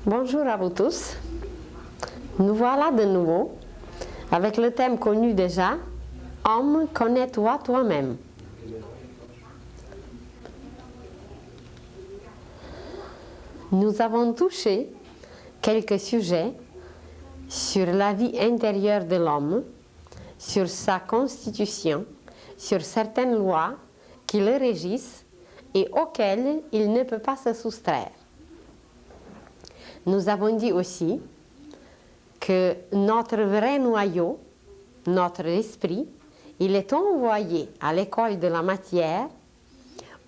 Bonjour à vous tous. Nous voilà de nouveau avec le thème connu déjà, Homme, connais-toi toi-même. Nous avons touché quelques sujets sur la vie intérieure de l'homme, sur sa constitution, sur certaines lois qui le régissent et auxquelles il ne peut pas se soustraire. Nous avons dit aussi que notre vrai noyau, notre esprit, il est envoyé à l'école de la matière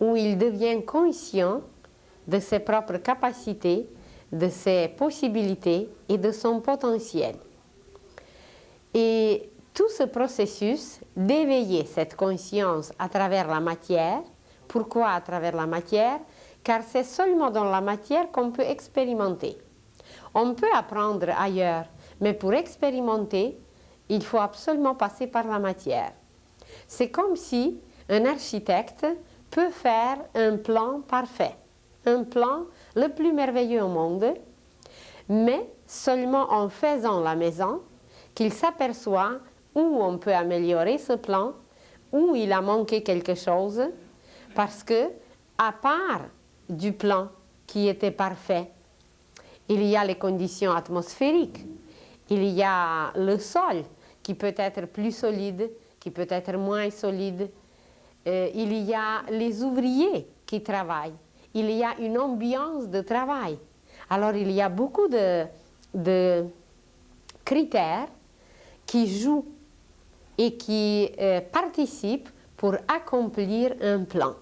où il devient conscient de ses propres capacités, de ses possibilités et de son potentiel. Et tout ce processus d'éveiller cette conscience à travers la matière. Pourquoi à travers la matière? Car c'est seulement dans la matière qu'on peut expérimenter. On peut apprendre ailleurs, mais pour expérimenter, il faut absolument passer par la matière. C'est comme si un architecte peut faire un plan parfait, un plan le plus merveilleux au monde, mais seulement en faisant la maison qu'il s'aperçoit où on peut améliorer ce plan, où il a manqué quelque chose, parce que, à part du plan qui était parfait, il y a les conditions atmosphériques, il y a le sol qui peut être plus solide, qui peut être moins solide, il y a les ouvriers qui travaillent, il y a une ambiance de travail. Alors il y a beaucoup de critères qui jouent et qui participent pour accomplir un plan.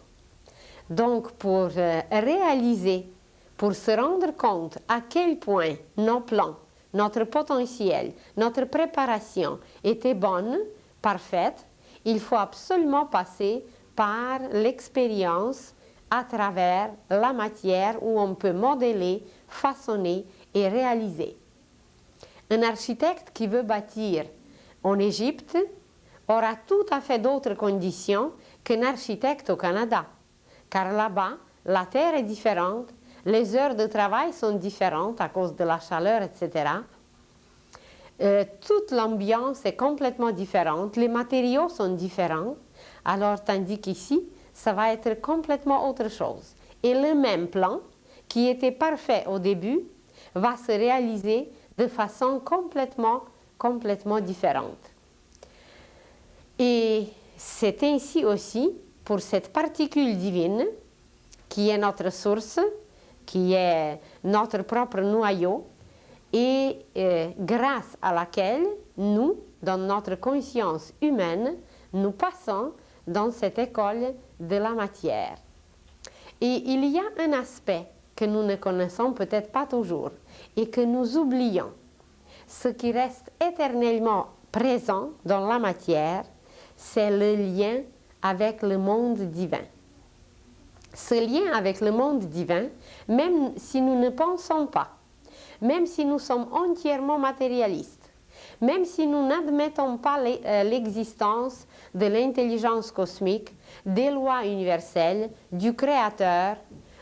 Donc pour réaliser, pour se rendre compte à quel point nos plans, notre potentiel, notre préparation était bonne, parfaite, il faut absolument passer par l'expérience à travers la matière où on peut modeler, façonner et réaliser. Un architecte qui veut bâtir en Égypte aura tout à fait d'autres conditions qu'un architecte au Canada, car là-bas, la terre est différente, les heures de travail sont différentes à cause de la chaleur, etc. Toute l'ambiance est complètement différente, les matériaux sont différents, alors tandis qu'ici, ça va être complètement autre chose. Et le même plan, qui était parfait au début, va se réaliser de façon complètement différente. Et c'est ainsi aussi pour cette particule divine, qui est notre source, qui est notre propre noyau, et grâce à laquelle nous, dans notre conscience humaine, nous passons dans cette école de la matière. Et il y a un aspect que nous ne connaissons peut-être pas toujours et que nous oublions. Ce qui reste éternellement présent dans la matière, c'est le lien avec le monde divin. Ce lien avec le monde divin, même si nous ne pensons pas, même si nous sommes entièrement matérialistes, même si nous n'admettons pas l'existence de l'intelligence cosmique, des lois universelles, du Créateur,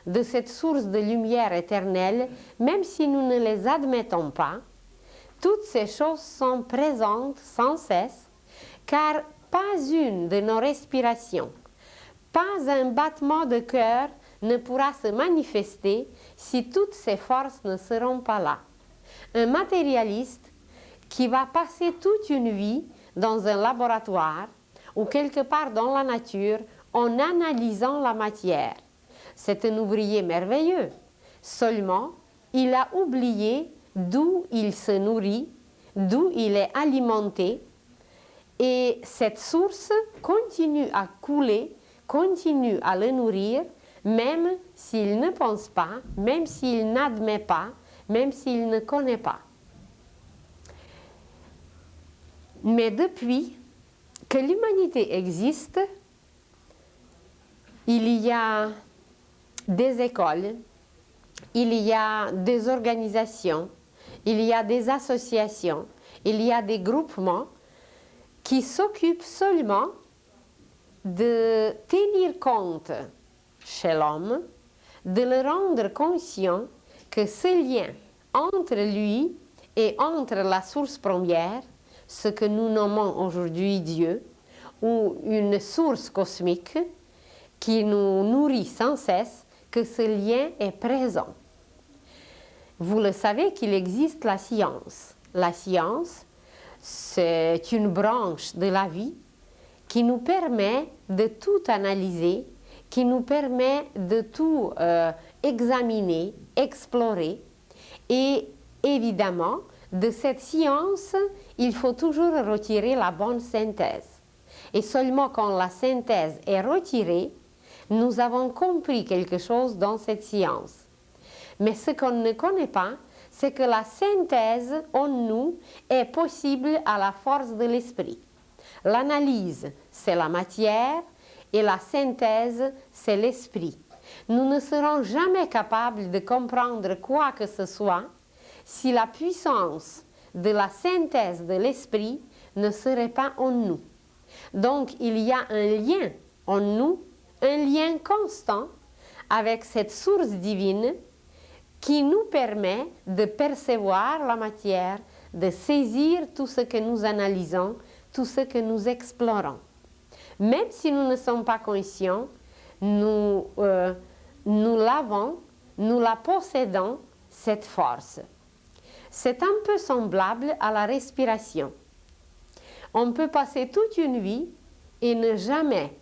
de cette source de lumière éternelle, même si nous ne les admettons pas, toutes ces choses sont présentes sans cesse, car pas une de nos respirations, pas un battement de cœur ne pourra se manifester si toutes ces forces ne seront pas là. Un matérialiste qui va passer toute une vie dans un laboratoire ou quelque part dans la nature en analysant la matière, c'est un ouvrier merveilleux. Seulement, il a oublié d'où il se nourrit, d'où il est alimenté, et cette source continue à couler, continue à le nourrir, même s'il ne pense pas, même s'il n'admet pas, même s'il ne connaît pas. Mais depuis que l'humanité existe, il y a des écoles, il y a des organisations, il y a des associations, il y a des groupements qui s'occupent seulement de tenir compte chez l'homme, de le rendre conscient que ce lien entre lui et entre la source première, ce que nous nommons aujourd'hui Dieu, ou une source cosmique qui nous nourrit sans cesse, que ce lien est présent. Vous le savez qu'il existe la science. La science, c'est une branche de la vie qui nous permet de tout analyser, qui nous permet de tout examiner, explorer. Et évidemment, de cette science, il faut toujours retirer la bonne synthèse. Et seulement quand la synthèse est retirée, nous avons compris quelque chose dans cette science. Mais ce qu'on ne connaît pas, c'est que la synthèse en nous est possible à la force de l'esprit. L'analyse, c'est la matière, et la synthèse, c'est l'esprit. Nous ne serons jamais capables de comprendre quoi que ce soit si la puissance de la synthèse de l'esprit ne serait pas en nous. Donc, il y a un lien en nous, un lien constant avec cette source divine qui nous permet de percevoir la matière, de saisir tout ce que nous analysons, tout ce que nous explorons. Même si nous ne sommes pas conscients, nous l'avons, nous la possédons, cette force. C'est un peu semblable à la respiration. On peut passer toute une vie et ne jamais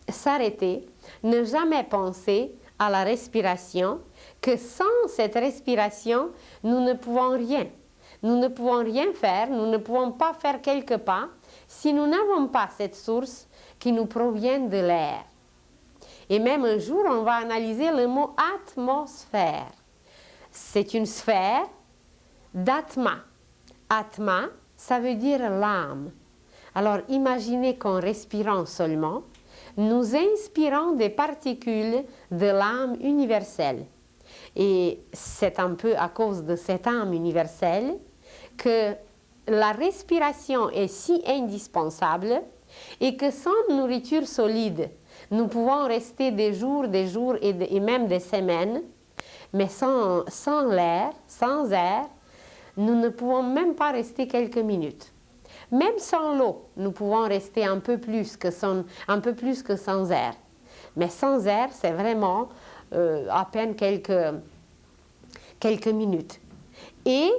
s'arrêter, ne jamais penser à la respiration, que sans cette respiration, nous ne pouvons rien. Nous ne pouvons rien faire, nous ne pouvons pas faire quelques pas si nous n'avons pas cette source qui nous provient de l'air. Et même un jour, on va analyser le mot atmosphère. C'est une sphère d'atma. Atma, ça veut dire l'âme. Alors imaginez qu'en respirant seulement, nous inspirons des particules de l'âme universelle. Et c'est un peu à cause de cette âme universelle que la respiration est si indispensable et que sans nourriture solide, nous pouvons rester des jours et même des semaines, mais sans l'air, sans air, nous ne pouvons même pas rester quelques minutes. Même sans l'eau, nous pouvons rester un peu plus que sans air. Mais sans air, c'est vraiment à peine quelques minutes. Et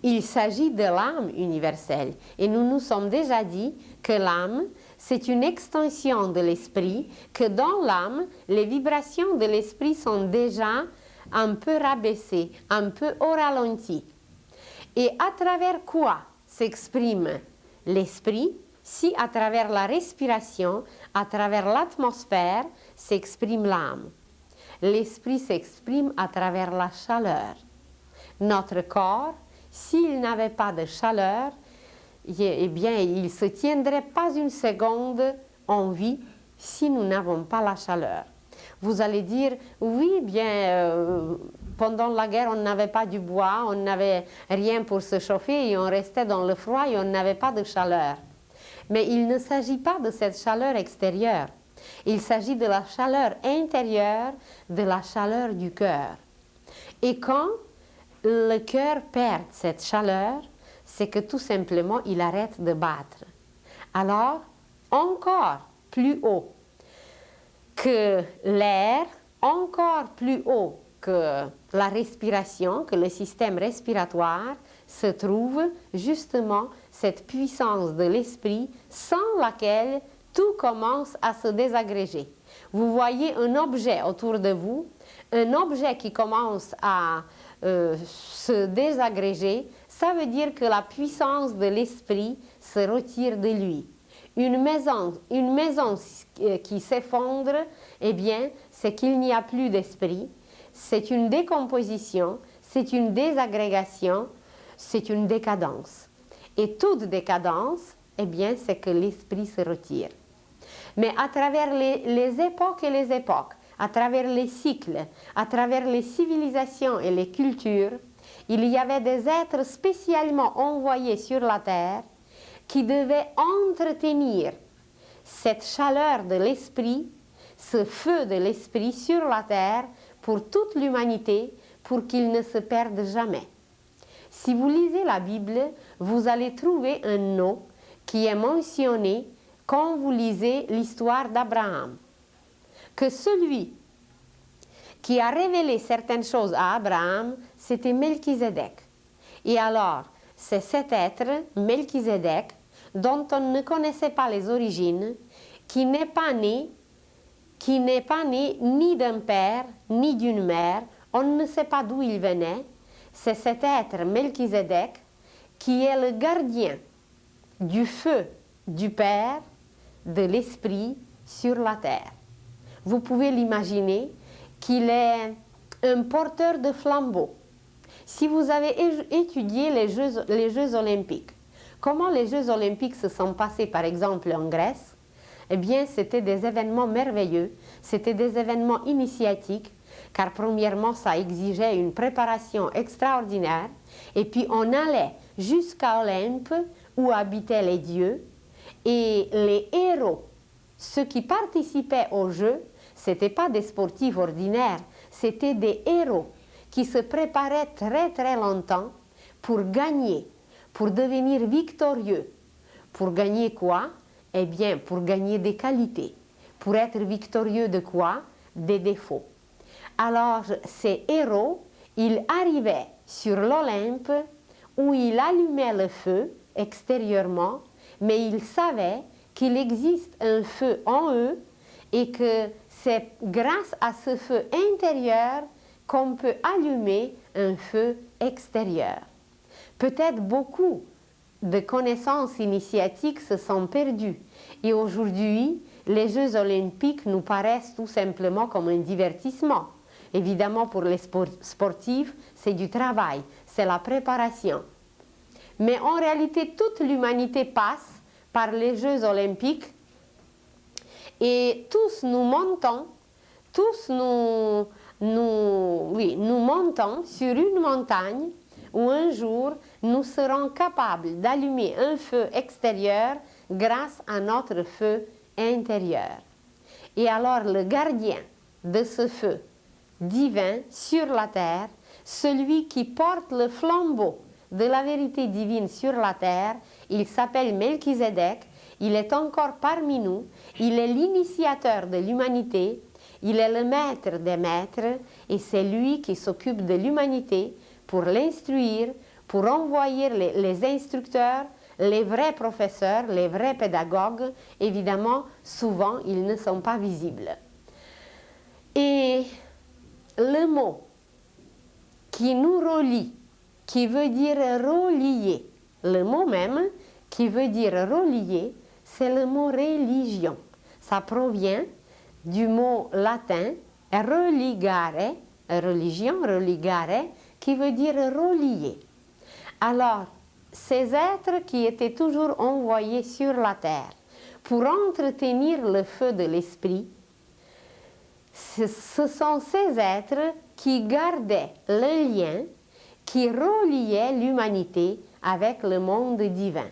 il s'agit de l'âme universelle. Et nous nous sommes déjà dit que l'âme, c'est une extension de l'esprit, que dans l'âme, les vibrations de l'esprit sont déjà un peu rabaissées, un peu au ralenti. Et à travers quoi s'exprime l'esprit? Si à travers la respiration, à travers l'atmosphère, s'exprime l'âme. L'esprit s'exprime à travers la chaleur. Notre corps, s'il n'avait pas de chaleur, eh bien, il ne se tiendrait pas une seconde en vie si nous n'avons pas la chaleur. Vous allez dire, oui, bien, pendant la guerre, on n'avait pas du bois, on n'avait rien pour se chauffer et on restait dans le froid et on n'avait pas de chaleur. Mais il ne s'agit pas de cette chaleur extérieure. Il s'agit de la chaleur intérieure, de la chaleur du cœur. Et quand le cœur perd cette chaleur, c'est que tout simplement, il arrête de battre. Alors, encore plus haut que l'air, encore plus haut que la respiration, que le système respiratoire, se trouve justement cette puissance de l'esprit sans laquelle tout commence à se désagréger. Vous voyez un objet autour de vous, un objet qui commence à se désagréger, ça veut dire que la puissance de l'esprit se retire de lui. Une maison qui s'effondre, eh bien, c'est qu'il n'y a plus d'esprit. C'est une décomposition, c'est une désagrégation, c'est une décadence. Et toute décadence, eh bien, c'est que l'esprit se retire. Mais à travers les époques et les époques, à travers les cycles, à travers les civilisations et les cultures, il y avait des êtres spécialement envoyés sur la terre qui devaient entretenir cette chaleur de l'esprit, ce feu de l'esprit sur la terre pour toute l'humanité, pour qu'il ne se perde jamais. Si vous lisez la Bible, vous allez trouver un nom qui est mentionné quand vous lisez l'histoire d'Abraham. Que celui qui a révélé certaines choses à Abraham, c'était Melchizedek. Et alors, c'est cet être, Melchizedek, dont on ne connaissait pas les origines, qui n'est pas né ni d'un père, ni d'une mère, on ne sait pas d'où il venait. C'est cet être, Melchizedek, qui est le gardien du feu du Père, de l'Esprit sur la terre. Vous pouvez l'imaginer qu'il est un porteur de flambeau. Si vous avez étudié les Jeux olympiques, comment les Jeux olympiques se sont passés par exemple en Grèce, eh bien c'était des événements merveilleux, c'était des événements initiatiques, car premièrement ça exigeait une préparation extraordinaire, et puis on allait jusqu'à Olympe où habitaient les dieux, et les héros, ceux qui participaient aux Jeux, ce n'étaient pas des sportifs ordinaires, c'était des héros qui se préparaient très très longtemps pour gagner, pour devenir victorieux. Pour gagner quoi? Eh bien, pour gagner des qualités. Pour être victorieux de quoi? Des défauts. Alors, ces héros, ils arrivaient sur l'Olympe où ils allumaient le feu extérieurement, mais ils savaient qu'il existe un feu en eux et que c'est grâce à ce feu intérieur qu'on peut allumer un feu extérieur. Peut-être beaucoup de connaissances initiatiques se sont perdues et aujourd'hui, les Jeux olympiques nous paraissent tout simplement comme un divertissement. Évidemment, pour les sportifs, c'est du travail, c'est la préparation. Mais en réalité, toute l'humanité passe par les Jeux olympiques et tous nous montons, nous montons sur une montagne où un jour nous serons capables d'allumer un feu extérieur grâce à notre feu intérieur. Et alors le gardien de ce feu divin sur la terre, celui qui porte le flambeau de la vérité divine sur la terre, il s'appelle Melchizedek, il est encore parmi nous, il est l'initiateur de l'humanité, il est le maître des maîtres et c'est lui qui s'occupe de l'humanité pour l'instruire, pour envoyer les instructeurs, les vrais professeurs, les vrais pédagogues. Évidemment, souvent, ils ne sont pas visibles. Et le mot qui nous relie, qui veut dire relier, le mot même qui veut dire relier, c'est le mot religion. Ça provient du mot latin religare, religion, religare, qui veut dire relier. Alors, ces êtres qui étaient toujours envoyés sur la terre pour entretenir le feu de l'esprit, ce sont ces êtres qui gardaient le lien, qui reliaient l'humanité avec le monde divin.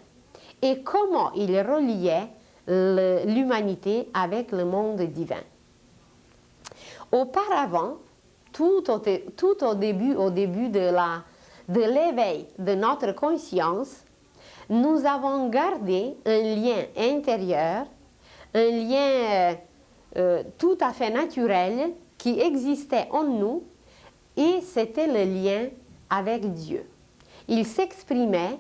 Et comment ils reliaient l'humanité avec le monde divin? Auparavant, tout au début de l'éveil de notre conscience, nous avons gardé un lien intérieur, un lien tout à fait naturel qui existait en nous, et c'était le lien avec Dieu. Il s'exprimait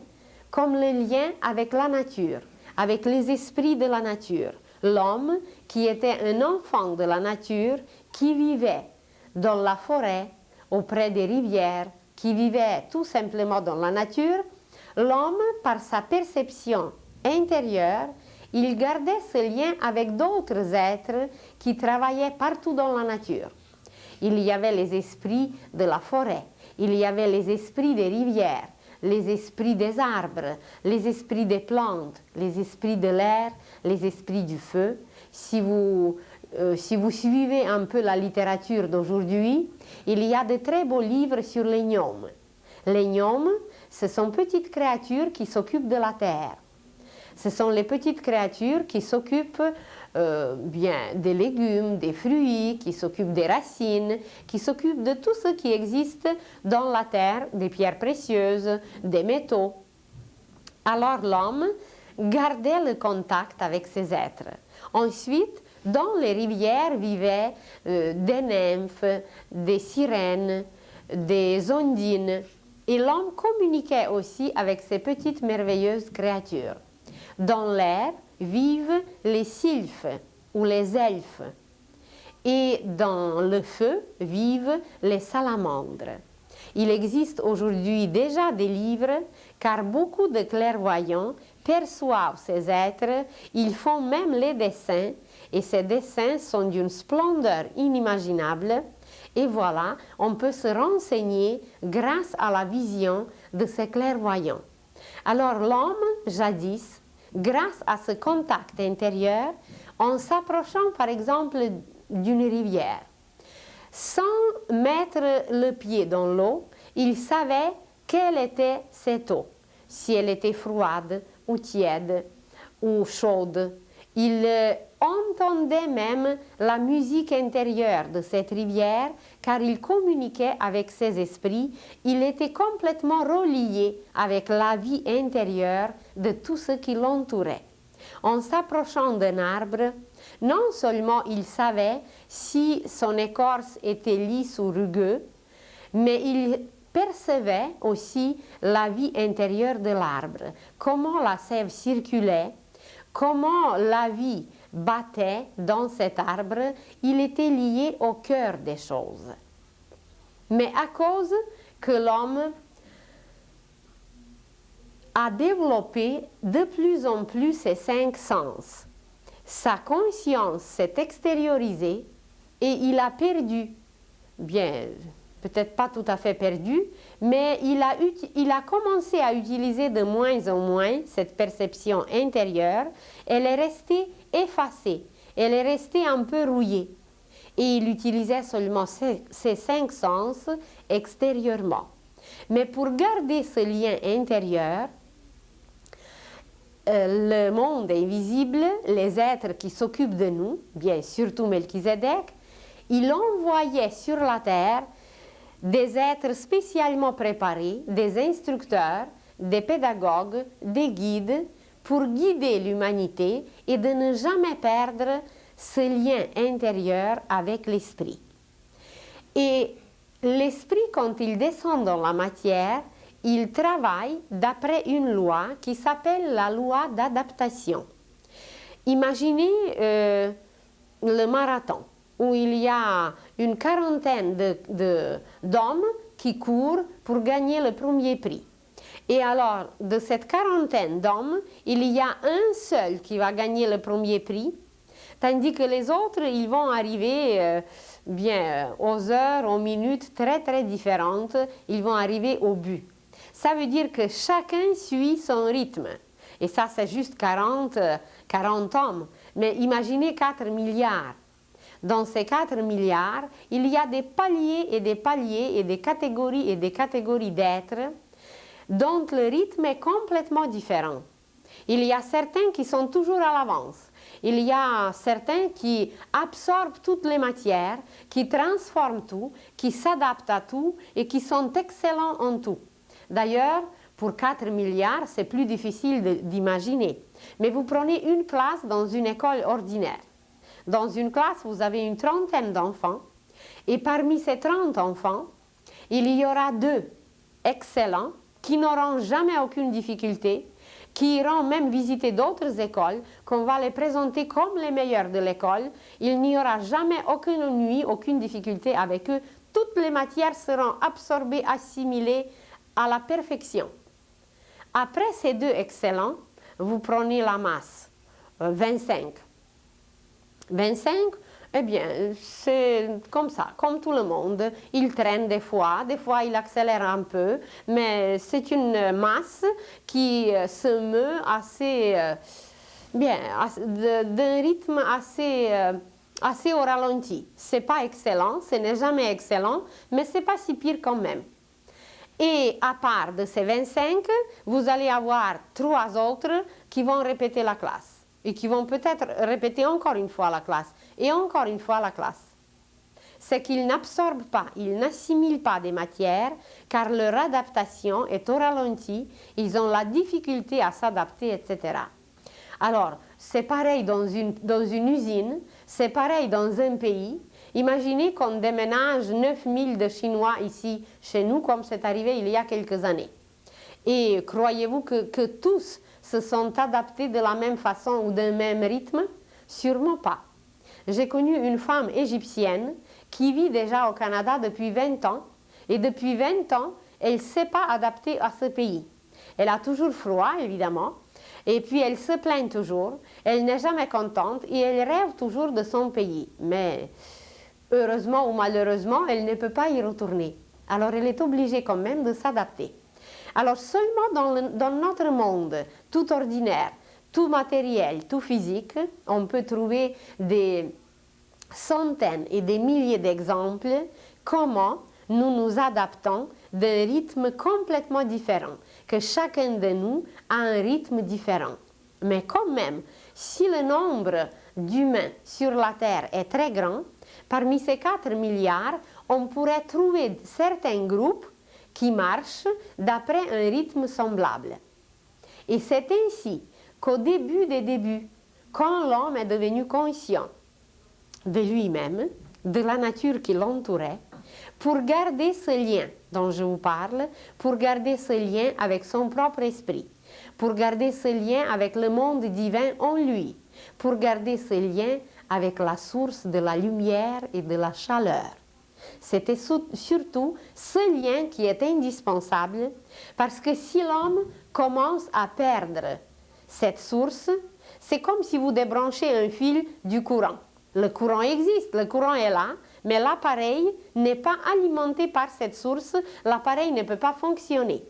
comme le lien avec la nature, avec les esprits de la nature. L'homme qui était un enfant de la nature, qui vivait dans la forêt, auprès des rivières, qui vivait tout simplement dans la nature, l'homme, par sa perception intérieure, il gardait ce lien avec d'autres êtres qui travaillaient partout dans la nature. Il y avait les esprits de la forêt, il y avait les esprits des rivières, les esprits des arbres, les esprits des plantes, les esprits de l'air, les esprits du feu. Si vous suivez un peu la littérature d'aujourd'hui, il y a de très beaux livres sur les gnomes. Les gnomes, ce sont petites créatures qui s'occupent de la terre. Ce sont les petites créatures qui s'occupent bien des légumes, des fruits, qui s'occupent des racines, qui s'occupent de tout ce qui existe dans la terre, des pierres précieuses, des métaux. Alors l'homme gardait le contact avec ces êtres. Ensuite, dans les rivières vivaient des nymphes, des sirènes, des ondines, et l'homme communiquait aussi avec ces petites merveilleuses créatures. Dans l'air vivent les sylphes ou les elfes, et dans le feu vivent les salamandres. Il existe aujourd'hui déjà des livres, car beaucoup de clairvoyants perçoivent ces êtres, ils font même les dessins, et ces dessins sont d'une splendeur inimaginable. Et voilà, on peut se renseigner grâce à la vision de ces clairvoyants. Alors l'homme, jadis, grâce à ce contact intérieur, en s'approchant par exemple d'une rivière, sans mettre le pied dans l'eau, il savait quelle était cette eau, si elle était froide ou tiède ou chaude. Il entendait même la musique intérieure de cette rivière, car il communiquait avec ses esprits, il était complètement relié avec la vie intérieure de tout ce qui l'entourait. En s'approchant d'un arbre, non seulement il savait si son écorce était lisse ou rugueuse, mais il percevait aussi la vie intérieure de l'arbre, comment la sève circulait, comment la vie battait dans cet arbre. Il était lié au cœur des choses. Mais à cause que l'homme a développé de plus en plus ses 5 sens, sa conscience s'est extériorisée et il a perdu, bien, peut-être pas tout à fait perdu, mais il a commencé à utiliser de moins en moins cette perception intérieure. Elle est restée effacée, elle est restée un peu rouillée. Et il utilisait seulement ses 5 sens extérieurement. Mais pour garder ce lien intérieur, le monde invisible, les êtres qui s'occupent de nous, bien surtout Melchizedek, il envoyait sur la terre des êtres spécialement préparés, des instructeurs, des pédagogues, des guides, pour guider l'humanité et de ne jamais perdre ce lien intérieur avec l'esprit. Et l'esprit, quand il descend dans la matière, il travaille d'après une loi qui s'appelle la loi d'adaptation. Imaginez le marathon, où il y a une quarantaine d'hommes qui courent pour gagner le premier prix. Et alors, de cette quarantaine d'hommes, il y a un seul qui va gagner le premier prix, tandis que les autres, ils vont arriver aux heures, aux minutes très très différentes, ils vont arriver au but. Ça veut dire que chacun suit son rythme. Et ça, c'est juste 40 hommes. Mais imaginez 4 milliards. Dans ces 4 milliards, il y a des paliers et des paliers et des catégories d'êtres dont le rythme est complètement différent. Il y a certains qui sont toujours à l'avance. Il y a certains qui absorbent toutes les matières, qui transforment tout, qui s'adaptent à tout et qui sont excellents en tout. D'ailleurs, pour 4 milliards, c'est plus difficile d'imaginer. Mais vous prenez une classe dans une école ordinaire. Dans une classe, vous avez une trentaine d'enfants. Et parmi ces 30 enfants, il y aura 2 excellents qui n'auront jamais aucune difficulté, qui iront même visiter d'autres écoles, qu'on va les présenter comme les meilleurs de l'école. Il n'y aura jamais aucune ennui, aucune difficulté avec eux. Toutes les matières seront absorbées, assimilées à la perfection. Après ces 2 excellents, vous prenez la masse, 25. 25, eh bien, c'est comme ça, comme tout le monde. Il traîne des fois il accélère un peu, mais c'est une masse qui se meut assez d'un rythme assez au ralenti. C'est pas excellent, ce n'est jamais excellent, mais c'est pas si pire quand même. Et à part de ces 25, vous allez avoir 3 autres qui vont répéter la classe et qui vont peut-être répéter encore une fois la classe et encore une fois la classe. C'est qu'ils n'absorbent pas, ils n'assimilent pas des matières car leur adaptation est au ralenti, ils ont la difficulté à s'adapter, etc. Alors, c'est pareil dans une usine, c'est pareil dans un pays. Imaginez qu'on déménage 9000 de Chinois ici, chez nous, comme c'est arrivé il y a quelques années. Et croyez-vous que tous se sont adaptés de la même façon ou d'un même rythme? Sûrement pas. J'ai connu une femme égyptienne qui vit déjà au Canada depuis 20 ans. Et depuis 20 ans, elle ne s'est pas adaptée à ce pays. Elle a toujours froid, évidemment. Et puis elle se plaint toujours. Elle n'est jamais contente et elle rêve toujours de son pays. Mais heureusement ou malheureusement, elle ne peut pas y retourner. Alors elle est obligée quand même de s'adapter. Alors seulement dans notre monde tout ordinaire, tout matériel, tout physique, on peut trouver des centaines et des milliers d'exemples comment nous nous adaptons d'un rythme complètement différent, que chacun de nous a un rythme différent. Mais quand même, si le nombre d'humains sur la Terre est très grand, parmi ces 4 milliards, on pourrait trouver certains groupes qui marchent d'après un rythme semblable. Et c'est ainsi qu'au début des débuts, quand l'homme est devenu conscient de lui-même, de la nature qui l'entourait, pour garder ce lien dont je vous parle, pour garder ce lien avec son propre esprit, pour garder ce lien avec le monde divin en lui, pour garder ce lien avec la source de la lumière et de la chaleur. C'était surtout ce lien qui est indispensable, parce que si l'homme commence à perdre cette source, c'est comme si vous débranchez un fil du courant. Le courant existe, le courant est là, mais l'appareil n'est pas alimenté par cette source, l'appareil ne peut pas fonctionner.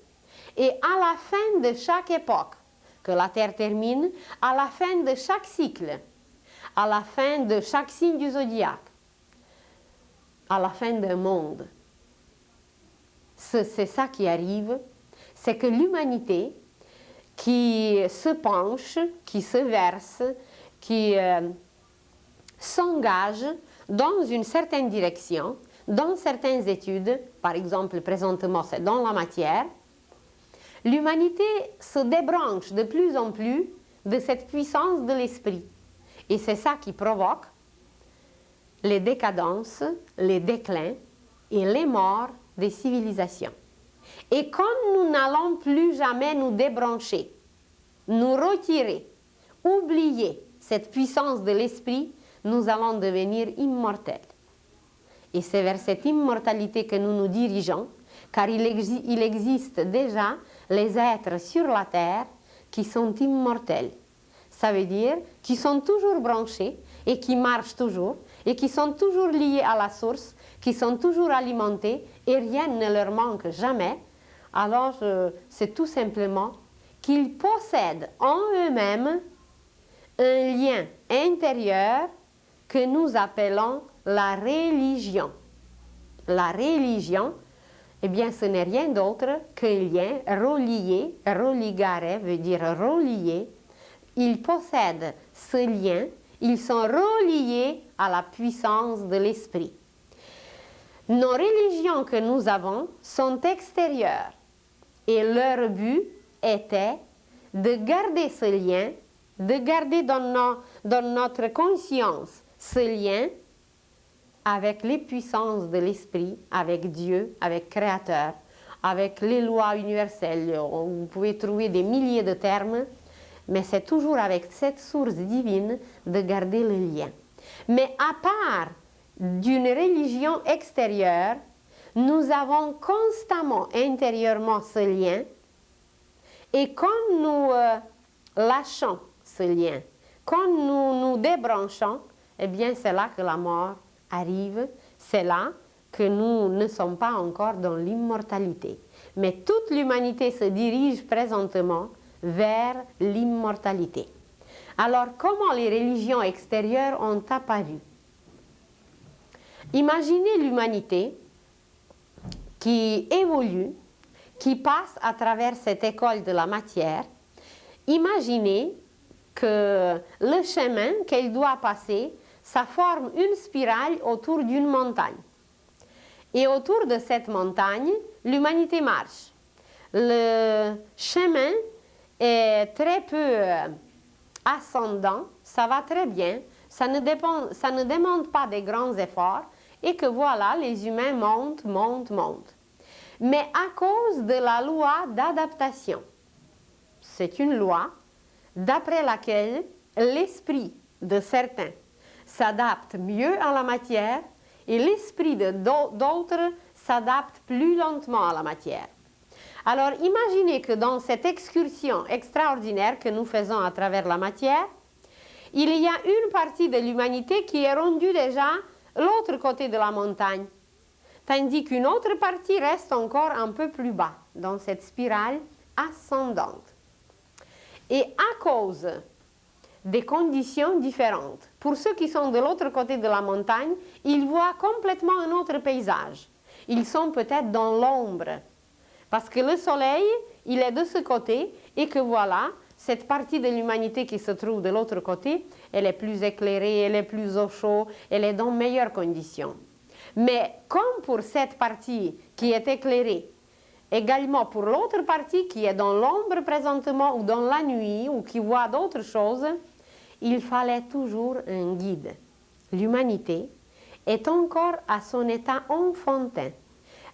Et à la fin de chaque époque que la Terre termine, à la fin de chaque cycle, à la fin de chaque signe du zodiaque, à la fin d'un monde, c'est ça qui arrive, c'est que l'humanité qui se penche, qui se verse, qui s'engage dans une certaine direction, dans certaines études, par exemple présentement c'est dans la matière, l'humanité se débranche de plus en plus de cette puissance de l'esprit. Et c'est ça qui provoque les décadences, les déclins et les morts des civilisations. Et quand nous n'allons plus jamais nous débrancher, nous retirer, oublier cette puissance de l'esprit, nous allons devenir immortels. Et c'est vers cette immortalité que nous nous dirigeons, car il existe déjà les êtres sur la terre qui sont immortels. Ça veut dire qui sont toujours branchés et qui marchent toujours et qui sont toujours liés à la source, qui sont toujours alimentés et rien ne leur manque jamais. Alors c'est tout simplement qu'ils possèdent en eux-mêmes un lien intérieur que nous appelons la religion. La religion, eh bien, ce n'est rien d'autre qu'un lien relié, religare veut dire relié. Ils possèdent ce lien, ils sont reliés à la puissance de l'esprit. Nos religions que nous avons sont extérieures et leur but était de garder ce lien, de garder dans notre conscience ce lien avec les puissances de l'esprit, avec Dieu, avec Créateur, avec les lois universelles. Vous pouvez trouver des milliers de termes, mais c'est toujours avec cette source divine de garder le lien. Mais à part d'une religion extérieure, nous avons constamment intérieurement ce lien, et quand nous lâchons ce lien, quand nous nous débranchons, eh bien c'est là que la mort arrive, c'est là que nous ne sommes pas encore dans l'immortalité. Mais toute l'humanité se dirige présentement vers l'immortalité. Alors, comment les religions extérieures ont apparu? Imaginez l'humanité qui évolue qui passe à travers cette école de la matière, imaginez que le chemin qu'elle doit passer, ça forme une spirale autour d'une montagne. Et autour de cette montagne, l'humanité marche. Le chemin est très peu ascendant, ça va très bien, ça ne demande pas de grands efforts, et que voilà, les humains montent, montent, montent. Mais à cause de la loi d'adaptation, c'est une loi d'après laquelle l'esprit de certains s'adapte mieux à la matière et l'esprit d'autres s'adapte plus lentement à la matière. Alors imaginez que dans cette excursion extraordinaire que nous faisons à travers la matière, il y a une partie de l'humanité qui est rendue déjà l'autre côté de la montagne, tandis qu'une autre partie reste encore un peu plus bas dans cette spirale ascendante. Et à cause des conditions différentes, pour ceux qui sont de l'autre côté de la montagne, ils voient complètement un autre paysage. Ils sont peut-être dans l'ombre, parce que le soleil, il est de ce côté, et que voilà, cette partie de l'humanité qui se trouve de l'autre côté, elle est plus éclairée, elle est plus au chaud, elle est dans meilleures conditions. Mais comme pour cette partie qui est éclairée, également pour l'autre partie qui est dans l'ombre présentement ou dans la nuit ou qui voit d'autres choses, il fallait toujours un guide. L'humanité est encore à son état enfantin.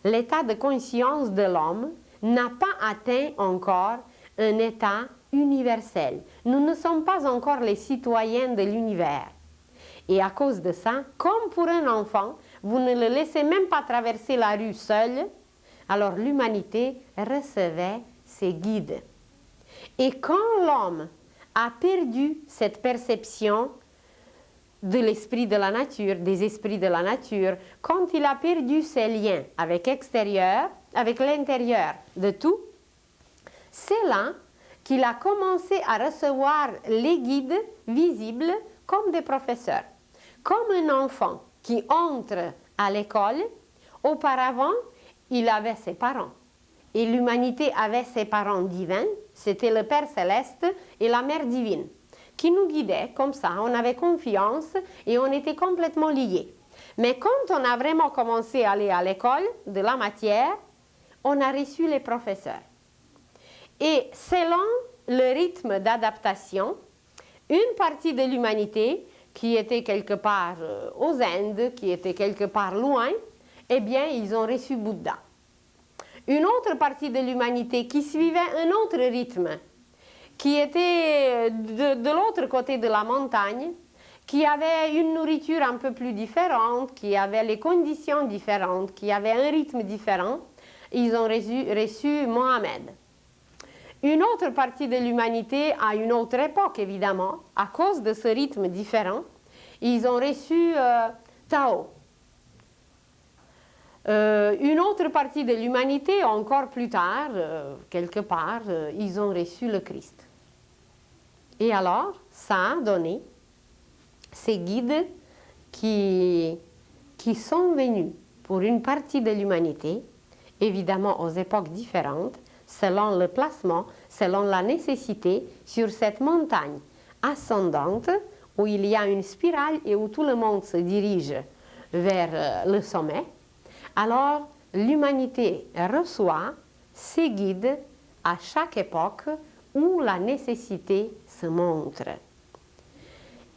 L'état de conscience de l'homme n'a pas atteint encore un état universel. Nous ne sommes pas encore les citoyens de l'univers. Et à cause de ça, comme pour un enfant, vous ne le laissez même pas traverser la rue seul, alors l'humanité recevait ses guides. Et quand l'homme a perdu cette perception de l'esprit de la nature, des esprits de la nature, quand il a perdu ses liens avec l'intérieur de tout, c'est là qu'il a commencé à recevoir les guides visibles comme des professeurs. Comme un enfant qui entre à l'école, auparavant, il avait ses parents. Et l'humanité avait ses parents divins, c'était le Père Céleste et la Mère Divine, qui nous guidaient comme ça, on avait confiance et on était complètement liés. Mais quand on a vraiment commencé à aller à l'école de la matière, on a reçu les professeurs. Et selon le rythme d'adaptation, une partie de l'humanité qui était quelque part aux Indes, qui était quelque part loin, eh bien, ils ont reçu Bouddha. Une autre partie de l'humanité qui suivait un autre rythme, qui était de l'autre côté de la montagne, qui avait une nourriture un peu plus différente, qui avait les conditions différentes, qui avait un rythme différent, ils ont reçu Mohamed. Une autre partie de l'humanité, à une autre époque évidemment, à cause de ce rythme différent, ils ont reçu Tao. Une autre partie de l'humanité, encore plus tard, quelque part, ils ont reçu le Christ. Et alors, ça a donné ces guides qui sont venus pour une partie de l'humanité, évidemment aux époques différentes, selon le placement, selon la nécessité, sur cette montagne ascendante où il y a une spirale et où tout le monde se dirige vers le sommet. Alors, l'humanité reçoit ses guides à chaque époque où la nécessité se montre.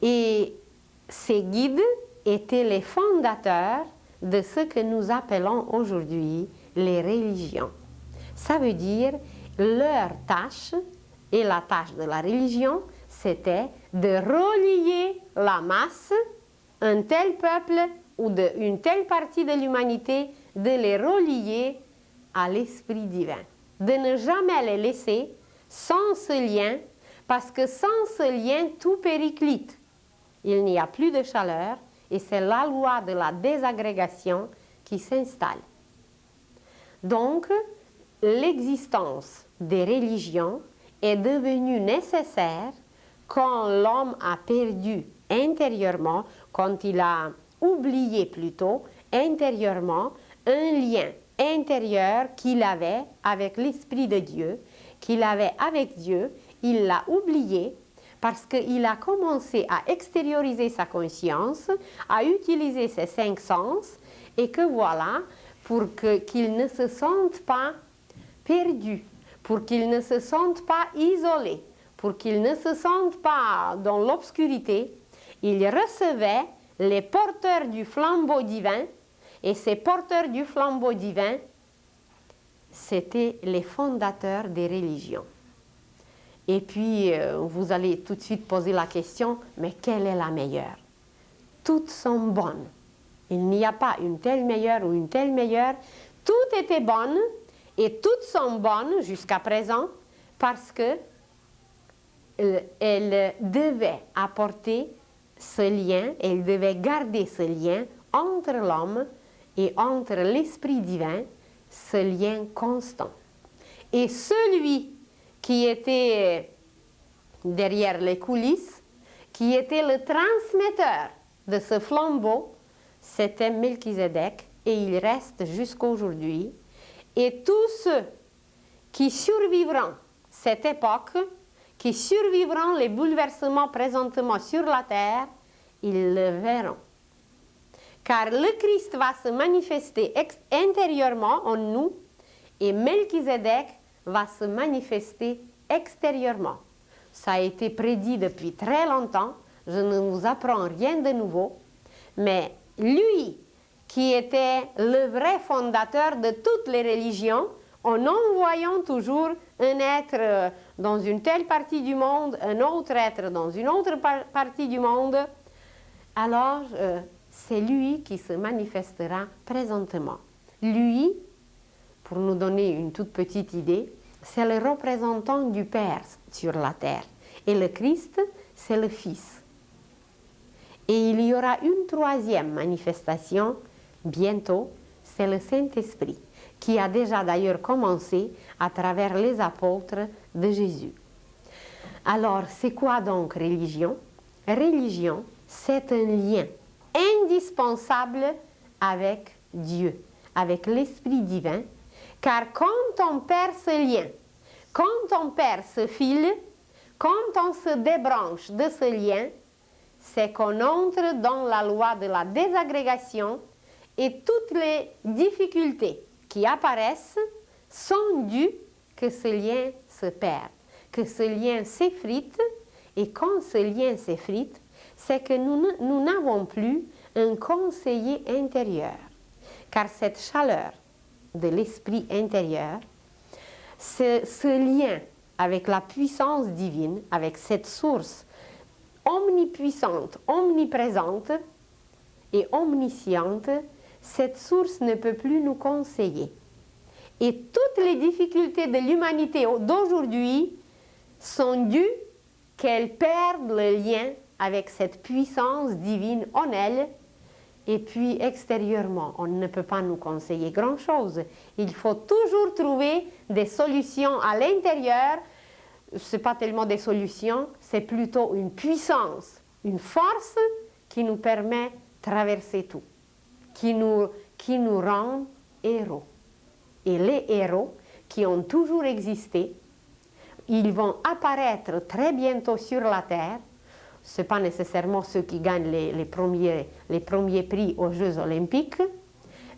Et ces guides étaient les fondateurs de ce que nous appelons aujourd'hui les religions. Ça veut dire leur tâche, et la tâche de la religion, c'était de relier la masse, un tel peuple ou une telle partie de l'humanité, de les relier à l'Esprit divin, de ne jamais les laisser sans ce lien, parce que sans ce lien, tout périclite. Il n'y a plus de chaleur et c'est la loi de la désagrégation qui s'installe. Donc, l'existence des religions est devenue nécessaire quand l'homme a perdu intérieurement, quand il a oublié plutôt intérieurement un lien intérieur qu'il avait avec l'Esprit de Dieu, qu'il avait avec Dieu, il l'a oublié parce qu'il a commencé à extérioriser sa conscience, à utiliser ses 5 sens, et que voilà, pour qu'il ne se sente pas perdu, pour qu'il ne se sente pas isolé, pour qu'il ne se sente pas dans l'obscurité, il recevait les porteurs du flambeau divin, et ces porteurs du flambeau divin, c'étaient les fondateurs des religions. Et puis, vous allez tout de suite poser la question, mais quelle est la meilleure? Toutes sont bonnes. Il n'y a pas une telle meilleure ou une telle meilleure. Toutes étaient bonnes et toutes sont bonnes jusqu'à présent parce que elles devaient apporter ce lien, elles devaient garder ce lien entre l'homme et entre l'Esprit divin, ce lien constant. Et celui qui était derrière les coulisses, qui était le transmetteur de ce flambeau, c'était Melchizedek, et il reste jusqu'à aujourd'hui. Et tous ceux qui survivront cette époque, qui survivront les bouleversements présentement sur la terre, ils le verront. Car le Christ va se manifester intérieurement en nous, et Melchizedek va se manifester extérieurement. Ça a été prédit depuis très longtemps, je ne vous apprends rien de nouveau, mais lui qui était le vrai fondateur de toutes les religions, en envoyant toujours un être dans une telle partie du monde, un autre être dans une autre partie du monde, alors c'est lui qui se manifestera présentement. Lui, pour nous donner une toute petite idée, c'est le représentant du Père sur la terre. Et le Christ, c'est le Fils. Et il y aura une troisième manifestation bientôt, c'est le Saint-Esprit, qui a déjà d'ailleurs commencé à travers les apôtres de Jésus. Alors, c'est quoi donc religion? Religion, c'est un lien indispensable avec Dieu, avec l'Esprit divin, car quand on perd ce lien, quand on perd ce fil, quand on se débranche de ce lien, c'est qu'on entre dans la loi de la désagrégation et toutes les difficultés qui apparaissent sont dues que ce lien se perd, que ce lien s'effrite, et quand ce lien s'effrite, c'est que nous n'avons plus un conseiller intérieur, car cette chaleur de l'esprit intérieur, ce lien avec la puissance divine, avec cette source omnipuissante, omniprésente et omnisciente, cette source ne peut plus nous conseiller. Et toutes les difficultés de l'humanité d'aujourd'hui sont dues qu'elle perde le lien avec cette puissance divine en elle. Et puis extérieurement, on ne peut pas nous conseiller grand-chose. Il faut toujours trouver des solutions à l'intérieur. Ce n'est pas tellement des solutions, c'est plutôt une puissance, une force qui nous permet de traverser tout, qui nous rend héros. Et les héros qui ont toujours existé, ils vont apparaître très bientôt sur la terre. Ce n'est pas nécessairement ceux qui gagnent les premiers prix aux Jeux olympiques,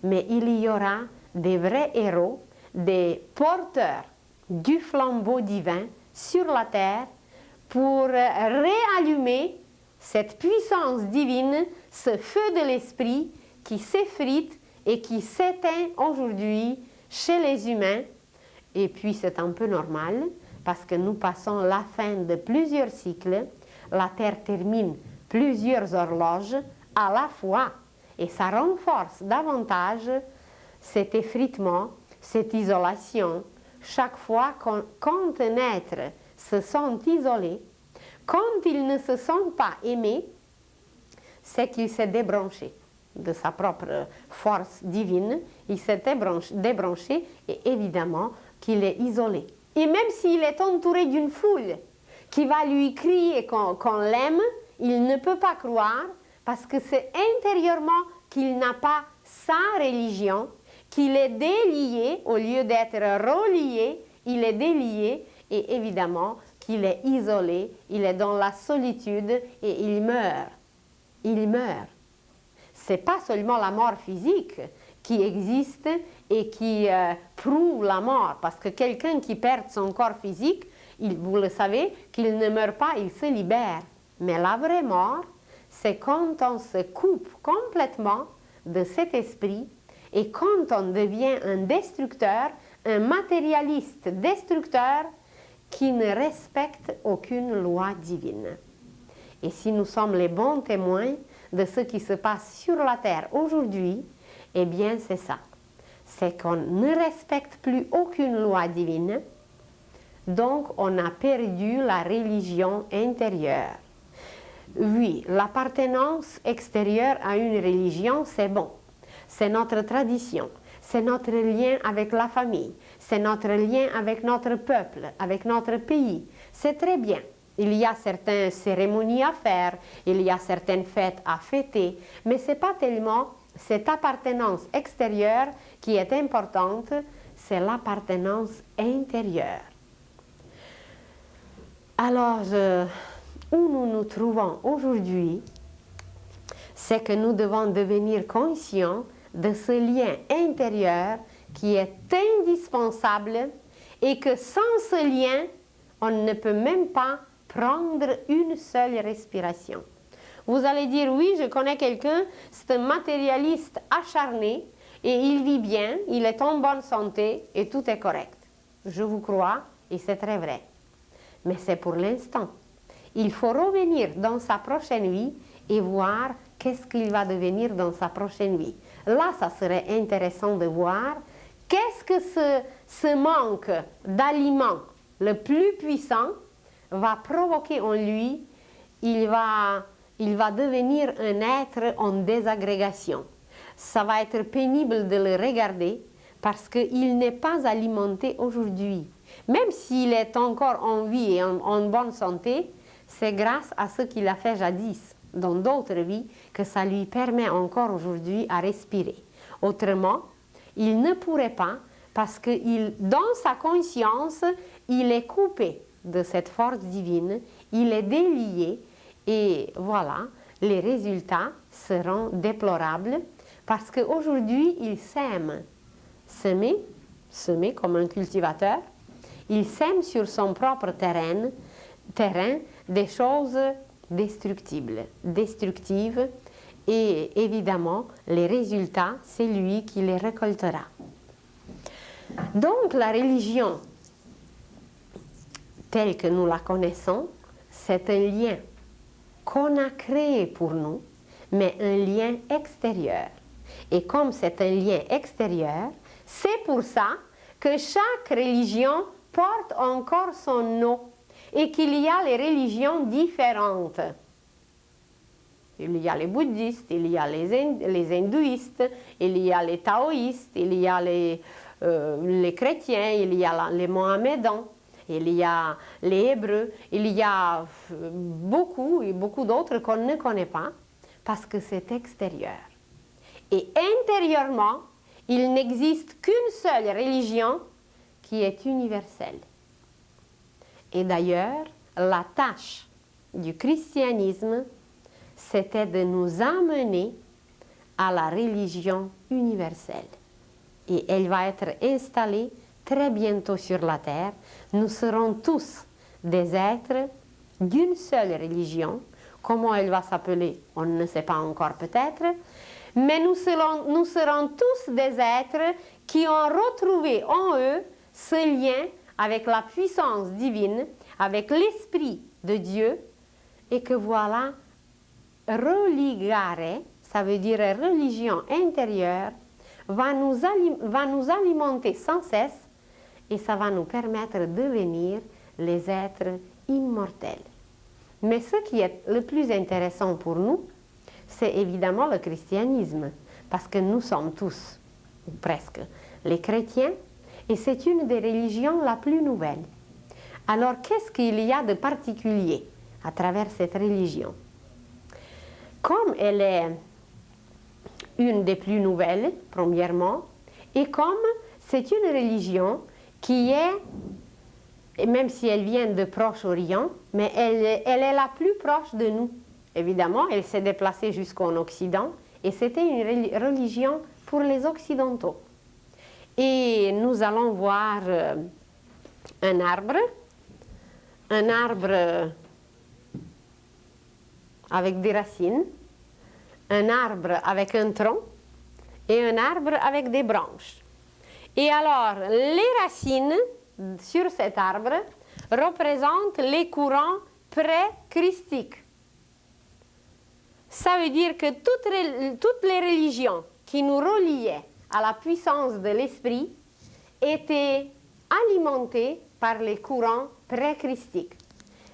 mais il y aura des vrais héros, des porteurs du flambeau divin sur la terre pour réallumer cette puissance divine, ce feu de l'esprit qui s'effrite et qui s'éteint aujourd'hui chez les humains. Et puis c'est un peu normal parce que nous passons la fin de plusieurs cycles. La Terre termine plusieurs horloges à la fois et ça renforce davantage cet effritement, cette isolation. Chaque fois quand un être se sent isolé, quand il ne se sent pas aimé, c'est qu'il s'est débranché de sa propre force divine, il s'est débranché et évidemment qu'il est isolé. Et même s'il est entouré d'une foule qui va lui crier qu'on l'aime, il ne peut pas croire parce que c'est intérieurement qu'il n'a pas sa religion, qu'il est délié, au lieu d'être relié, il est délié et évidemment qu'il est isolé, il est dans la solitude et il meurt. Il meurt. Ce n'est pas seulement la mort physique qui existe et qui prouve la mort, parce que quelqu'un qui perd son corps physique, vous le savez, qu'il ne meurt pas, il se libère. Mais la vraie mort, c'est quand on se coupe complètement de cet esprit et quand on devient un destructeur, un matérialiste destructeur qui ne respecte aucune loi divine. Et si nous sommes les bons témoins de ce qui se passe sur la terre aujourd'hui, eh bien c'est ça. C'est qu'on ne respecte plus aucune loi divine, donc on a perdu la religion intérieure. Oui, l'appartenance extérieure à une religion, c'est bon. C'est notre tradition, c'est notre lien avec la famille, c'est notre lien avec notre peuple, avec notre pays. C'est très bien. Il y a certaines cérémonies à faire, il y a certaines fêtes à fêter, mais ce n'est pas tellement cette appartenance extérieure qui est importante, c'est l'appartenance intérieure. Alors, où nous nous trouvons aujourd'hui, c'est que nous devons devenir conscients de ce lien intérieur qui est indispensable et que sans ce lien, on ne peut même pas prendre une seule respiration. Vous allez dire, oui, je connais quelqu'un, c'est un matérialiste acharné et il vit bien, il est en bonne santé et tout est correct. Je vous crois et c'est très vrai. Mais c'est pour l'instant. Il faut revenir dans sa prochaine vie et voir qu'est-ce qu'il va devenir dans sa prochaine vie. Là, ça serait intéressant de voir qu'est-ce que ce manque d'aliments le plus puissant va provoquer en lui. Il va devenir un être en désagrégation. Ça va être pénible de le regarder parce qu'il n'est pas alimenté aujourd'hui. Même s'il est encore en vie et en bonne santé, c'est grâce à ce qu'il a fait jadis, dans d'autres vies, que ça lui permet encore aujourd'hui à respirer. Autrement, il ne pourrait pas parce que dans sa conscience, il est coupé de cette force divine, il est délié et voilà, les résultats seront déplorables parce qu'aujourd'hui, il sème, semer comme un cultivateur, il sème sur son propre terrain des choses destructives. Et évidemment, les résultats, c'est lui qui les récoltera. Donc, la religion, telle que nous la connaissons, c'est un lien qu'on a créé pour nous, mais un lien extérieur. Et comme c'est un lien extérieur, c'est pour ça que chaque religion porte encore son nom et qu'il y a les religions différentes. Il y a les bouddhistes, il y a les hindouistes, il y a les taoïstes, il y a les chrétiens, il y a les mohammedans, il y a les hébreux, il y a beaucoup d'autres qu'on ne connaît pas parce que c'est extérieur. Et intérieurement, il n'existe qu'une seule religion qui est universelle. Et d'ailleurs, la tâche du christianisme, c'était de nous amener à la religion universelle. Et elle va être installée très bientôt sur la terre. Nous serons tous des êtres d'une seule religion. Comment elle va s'appeler, on ne sait pas encore peut-être. Mais nous serons tous des êtres qui ont retrouvé en eux ce lien avec la puissance divine, avec l'Esprit de Dieu, et que voilà, religare, ça veut dire religion intérieure, va nous alimenter sans cesse et ça va nous permettre de devenir les êtres immortels. Mais ce qui est le plus intéressant pour nous, c'est évidemment le christianisme, parce que nous sommes tous, ou presque, les chrétiens, et c'est une des religions la plus nouvelle. Alors, qu'est-ce qu'il y a de particulier à travers cette religion? Comme elle est une des plus nouvelles, premièrement, Et comme c'est une religion qui est, même si elle vient de Proche-Orient, mais elle est la plus proche de nous. Évidemment, elle s'est déplacée jusqu'en Occident, et c'était une religion pour les Occidentaux. Et nous allons voir un arbre avec des racines, un arbre avec un tronc et un arbre avec des branches. Et alors, les racines sur cet arbre représentent les courants pré-christiques. Ça veut dire que toutes les religions qui nous reliaient à la puissance de l'esprit étaient alimentées par les courants pré-christiques.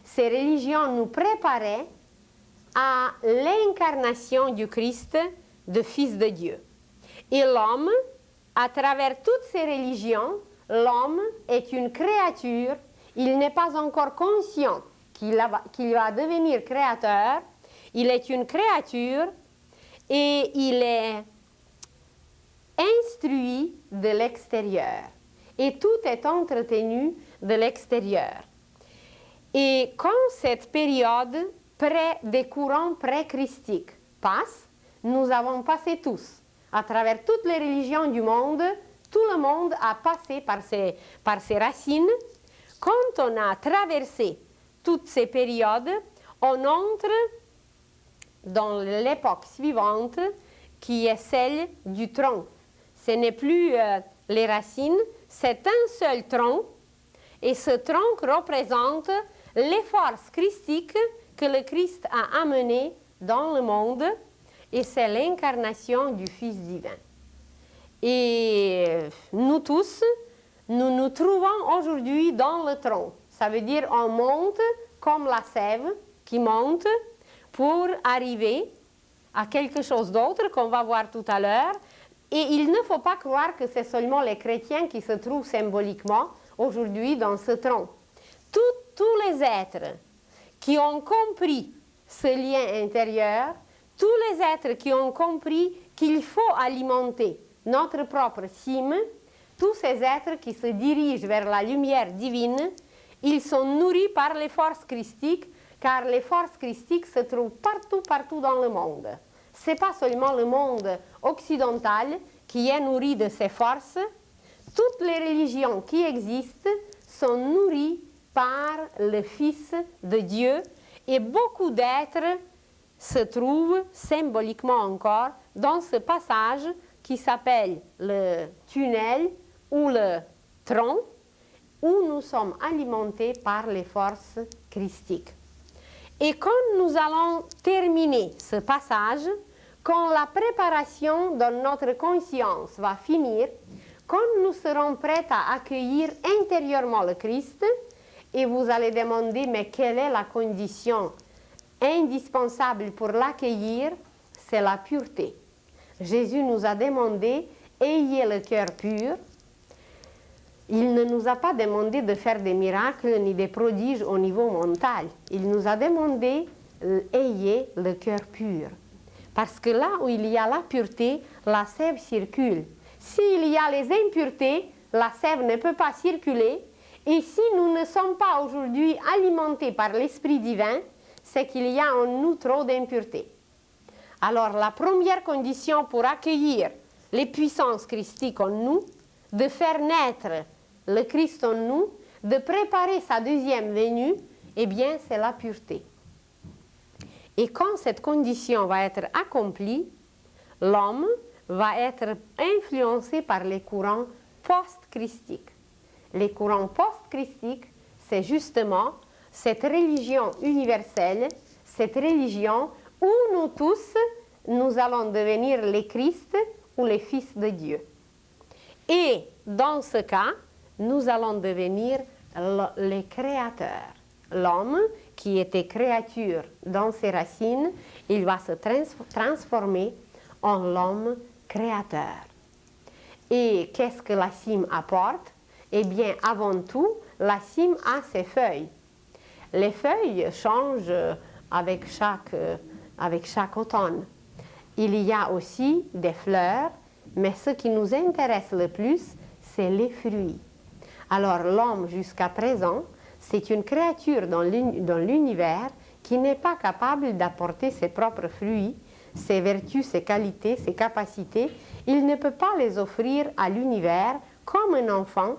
Ces religions nous préparaient à l'incarnation du Christ, de Fils de Dieu. Et l'homme, à travers toutes ces religions, l'homme est une créature, il n'est pas encore conscient qu'il va devenir créateur, il est une créature et il est instruit de l'extérieur. Et tout est entretenu de l'extérieur. Et quand cette période des courants pré-christiques passe, nous avons passé tous, à travers toutes les religions du monde, tout le monde a passé par ces racines. Quand on a traversé toutes ces périodes, on entre dans l'époque suivante qui est celle du tronc. Ce n'est plus les racines, c'est un seul tronc et ce tronc représente les forces christiques que le Christ a amenées dans le monde et c'est l'incarnation du Fils divin. Et nous tous, nous nous trouvons aujourd'hui dans le tronc. Ça veut dire on monte comme la sève qui monte pour arriver à quelque chose d'autre qu'on va voir tout à l'heure. Et il ne faut pas croire que c'est seulement les chrétiens qui se trouvent symboliquement aujourd'hui dans ce tronc. Tous les êtres qui ont compris ce lien intérieur, tous les êtres qui ont compris qu'il faut alimenter notre propre cime, tous ces êtres qui se dirigent vers la lumière divine, ils sont nourris par les forces christiques, car les forces christiques se trouvent partout dans le monde. Ce n'est pas seulement le monde occidental qui est nourri de ces forces. Toutes les religions qui existent sont nourries par le Fils de Dieu et beaucoup d'êtres se trouvent symboliquement encore dans ce passage qui s'appelle le tunnel ou le tronc où nous sommes alimentés par les forces christiques. Et quand nous allons terminer ce passage, quand la préparation de notre conscience va finir, quand nous serons prêts à accueillir intérieurement le Christ, et vous allez demander, mais quelle est la condition indispensable pour l'accueillir? C'est la pureté. Jésus nous a demandé, ayez le cœur pur. Il ne nous a pas demandé de faire des miracles ni des prodiges au niveau mental. Il nous a demandé, ayez le cœur pur. Parce que là où il y a la pureté, la sève circule. S'il y a les impuretés, la sève ne peut pas circuler. Et si nous ne sommes pas aujourd'hui alimentés par l'Esprit divin, c'est qu'il y a en nous trop d'impuretés. Alors la première condition pour accueillir les puissances christiques en nous, de faire naître le Christ en nous, de préparer sa deuxième venue, eh bien c'est la pureté. Et quand cette condition va être accomplie, l'homme va être influencé par les courants post-christiques. Les courants post-christiques, c'est justement cette religion universelle, cette religion où nous tous, nous allons devenir les Christ ou les fils de Dieu. Et dans ce cas, nous allons devenir les créateurs. L'homme, qui était créature dans ses racines, il va se transformer en l'homme créateur. Et qu'est-ce que la cime apporte? Eh bien, avant tout, la cime a ses feuilles. Les feuilles changent avec chaque automne. Il y a aussi des fleurs mais ce qui nous intéresse le plus, c'est les fruits. Alors l'homme jusqu'à présent, c'est une créature dans l'univers qui n'est pas capable d'apporter ses propres fruits, ses vertus, ses qualités, ses capacités. Il ne peut pas les offrir à l'univers comme un enfant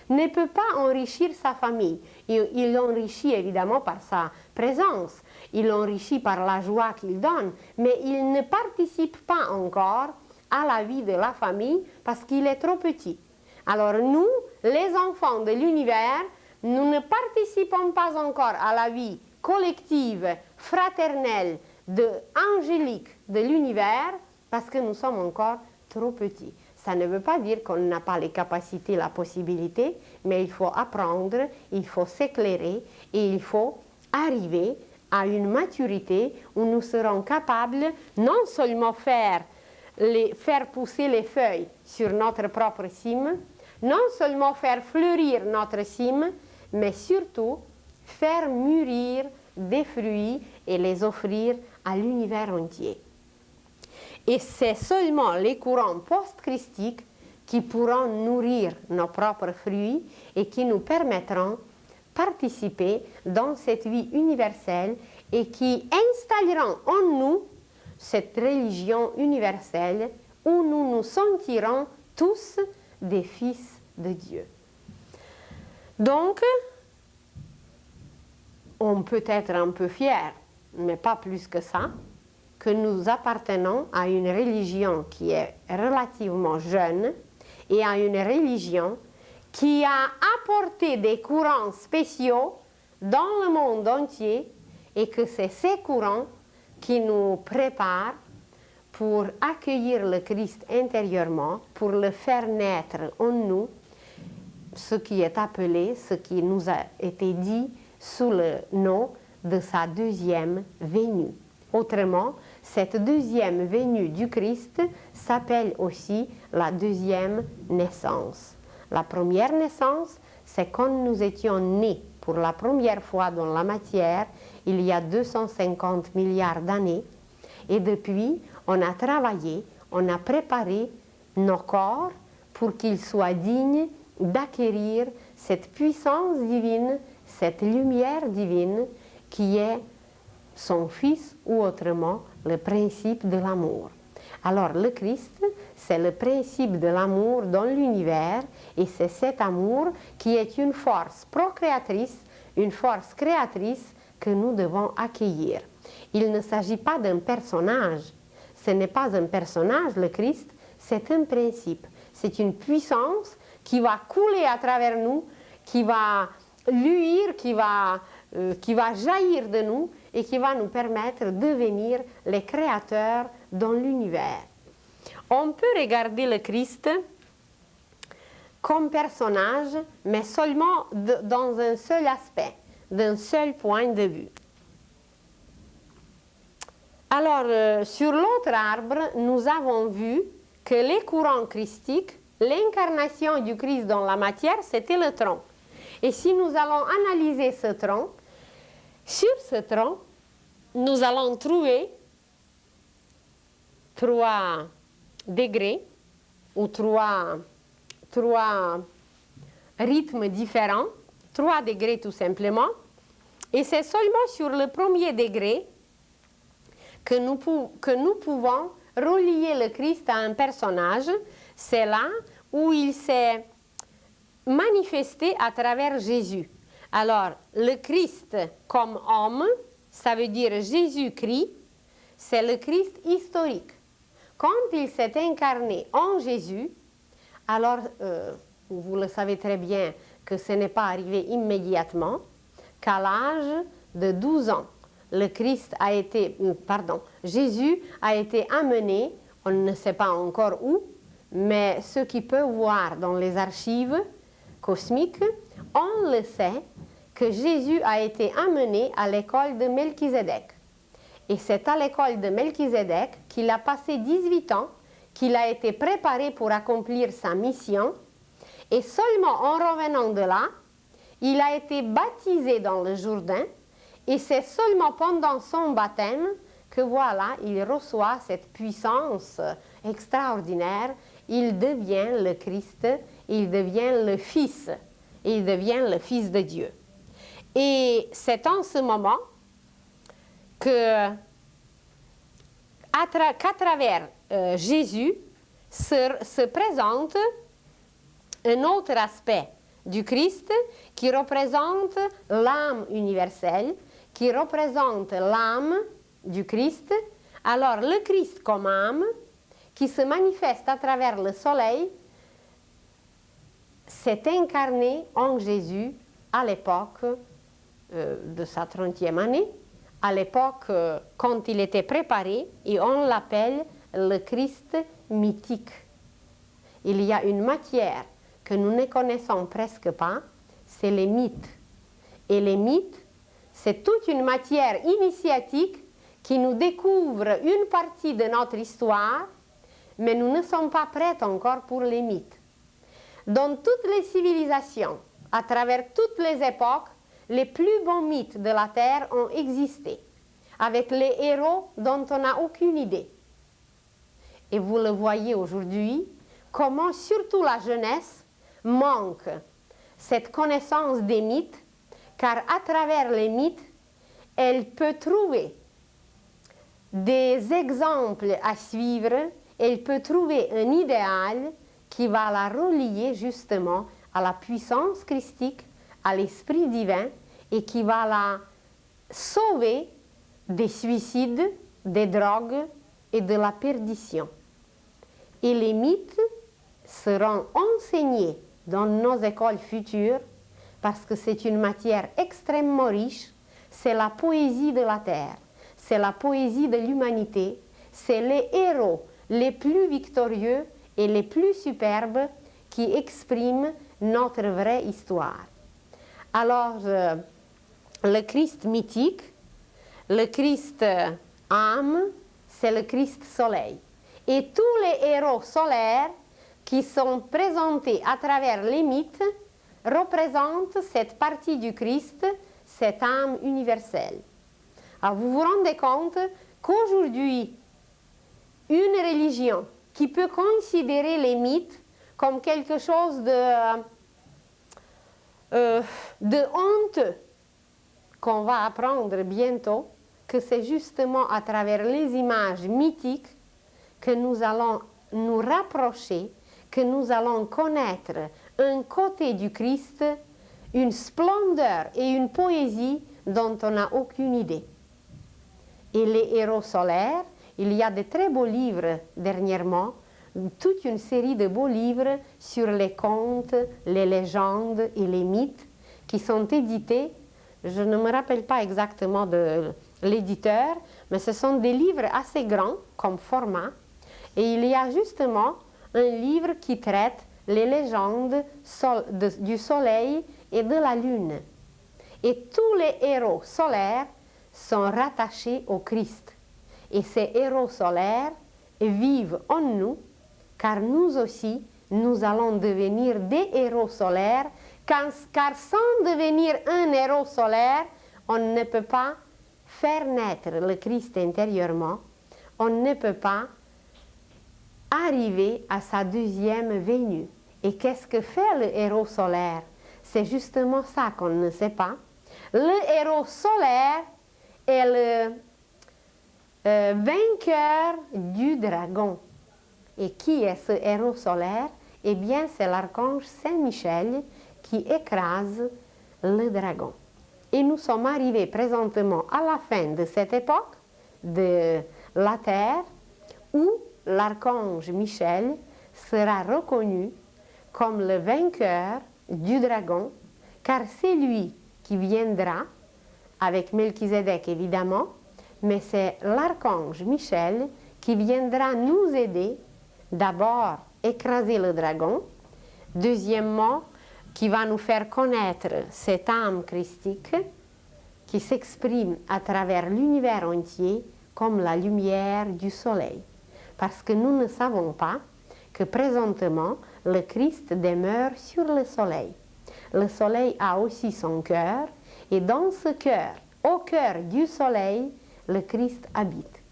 ne peut pas enrichir sa famille. Il l'enrichit évidemment par sa présence, il l'enrichit par la joie qu'il donne, mais il ne participe pas encore à la vie de la famille parce qu'il est trop petit. Alors nous, les enfants de l'univers, nous ne participons pas encore à la vie collective, fraternelle, angélique de l'univers parce que nous sommes encore trop petits. Ça ne veut pas dire qu'on n'a pas les capacités, la possibilité, mais il faut apprendre, il faut s'éclairer et il faut arriver à une maturité où nous serons capables non seulement faire pousser les feuilles sur notre propre cime, non seulement faire fleurir notre cime, mais surtout faire mûrir des fruits et les offrir à l'univers entier. Et c'est seulement les courants post-christiques qui pourront nourrir nos propres fruits et qui nous permettront de participer dans cette vie universelle et qui installeront en nous cette religion universelle où nous nous sentirons tous des fils de Dieu. Donc, on peut être un peu fier, mais pas plus que ça, que nous appartenons à une religion qui est relativement jeune et à une religion qui a apporté des courants spéciaux dans le monde entier et que c'est ces courants qui nous préparent pour accueillir le Christ intérieurement, pour le faire naître en nous, ce qui est appelé, ce qui nous a été dit sous le nom de sa deuxième venue. Autrement, cette deuxième venue du Christ s'appelle aussi la deuxième naissance. La première naissance, c'est quand nous étions nés pour la première fois dans la matière, il y a 250 milliards d'années. Et depuis, on a travaillé, on a préparé nos corps pour qu'ils soient dignes d'acquérir cette puissance divine, cette lumière divine qui est son Fils ou autrement le principe de l'amour. Alors le Christ, c'est le principe de l'amour dans l'univers et c'est cet amour qui est une force procréatrice, une force créatrice que nous devons accueillir. Il ne s'agit pas d'un personnage, ce n'est pas un personnage le Christ, c'est un principe, c'est une puissance qui va couler à travers nous, qui va luire, qui va jaillir de nous et qui va nous permettre de devenir les créateurs dans l'univers. On peut regarder le Christ comme personnage, mais seulement dans un seul aspect, d'un seul point de vue. Alors, sur l'autre arbre, nous avons vu que les courants christiques, l'incarnation du Christ dans la matière, c'était le tronc. Et si nous allons analyser ce tronc, sur ce tronc, nous allons trouver 3 degrés ou 3 rythmes différents, 3 degrés tout simplement. Et c'est seulement sur le premier degré que nous pouvons relier le Christ à un personnage. C'est là où il s'est manifesté à travers Jésus. Alors, le Christ comme homme, ça veut dire Jésus-Christ, c'est le Christ historique. Quand il s'est incarné en Jésus, alors, vous le savez très bien que ce n'est pas arrivé immédiatement, qu'à l'âge de 12 ans, Jésus a été amené, on ne sait pas encore où, mais ceux qui peuvent voir dans les archives cosmiques, on le sait que Jésus a été amené à l'école de Melchizedek. Et c'est à l'école de Melchizedek qu'il a passé 18 ans, qu'il a été préparé pour accomplir sa mission. Et seulement en revenant de là, il a été baptisé dans le Jourdain. Et c'est seulement pendant son baptême que voilà, il reçoit cette puissance extraordinaire, il devient le Christ, il devient le Fils, il devient le Fils de Dieu. Et c'est en ce moment qu'à travers Jésus se présente un autre aspect du Christ qui représente l'âme universelle, qui représente l'âme du Christ. Alors le Christ comme âme qui se manifeste à travers le soleil s'est incarné en Jésus à l'époque de sa 30e année, à l'époque quand il était préparé, et on l'appelle le Christ mythique. Il y a une matière que nous ne connaissons presque pas, c'est les mythes. Et les mythes, c'est toute une matière initiatique qui nous découvre une partie de notre histoire, mais nous ne sommes pas prêts encore pour les mythes. Dans toutes les civilisations, à travers toutes les époques, les plus bons mythes de la Terre ont existé, avec les héros dont on n'a aucune idée. Et vous le voyez aujourd'hui, comment surtout la jeunesse manque cette connaissance des mythes, car à travers les mythes, elle peut trouver des exemples à suivre, elle peut trouver un idéal qui va la relier justement à la puissance christique, à l'esprit divin, et qui va la sauver des suicides, des drogues et de la perdition. Et les mythes seront enseignés dans nos écoles futures parce que c'est une matière extrêmement riche, c'est la poésie de la terre, c'est la poésie de l'humanité, c'est les héros les plus victorieux et les plus superbes qui expriment notre vraie histoire. Alors, le Christ mythique, le Christ âme, c'est le Christ soleil. Et tous les héros solaires qui sont présentés à travers les mythes représentent cette partie du Christ, cette âme universelle. Alors vous vous rendez compte qu'aujourd'hui, une religion qui peut considérer les mythes comme quelque chose de honteux, qu'on va apprendre bientôt, que c'est justement à travers les images mythiques que nous allons nous rapprocher, que nous allons connaître un côté du Christ, une splendeur et une poésie dont on n'a aucune idée. Et les héros solaires, il y a de très beaux livres dernièrement, toute une série de beaux livres sur les contes, les légendes et les mythes qui sont édités. Je ne me rappelle pas exactement de l'éditeur, mais ce sont des livres assez grands comme format. Et il y a justement un livre qui traite les légendes du soleil et de la lune. Et tous les héros solaires sont rattachés au Christ. Et ces héros solaires vivent en nous, car nous aussi, nous allons devenir des héros solaires, car sans devenir un héros solaire, on ne peut pas faire naître le Christ intérieurement, on ne peut pas arriver à sa deuxième venue. Et qu'est-ce que fait le héros solaire? C'est justement ça qu'on ne sait pas. Le héros solaire est le vainqueur du dragon. Et qui est ce héros solaire? Eh bien, c'est l'archange Saint-Michel qui écrase le dragon. Et nous sommes arrivés présentement à la fin de cette époque de la Terre où l'archange Michel sera reconnu comme le vainqueur du dragon, car c'est lui qui viendra, avec Melchizedek évidemment, mais c'est l'archange Michel qui viendra nous aider, d'abord écraser le dragon, deuxièmement, qui va nous faire connaître cette âme christique qui s'exprime à travers l'univers entier comme la lumière du soleil. Parce que nous ne savons pas que présentement, le Christ demeure sur le soleil. Le soleil a aussi son cœur, et dans ce cœur, au cœur du soleil, le Christ habite.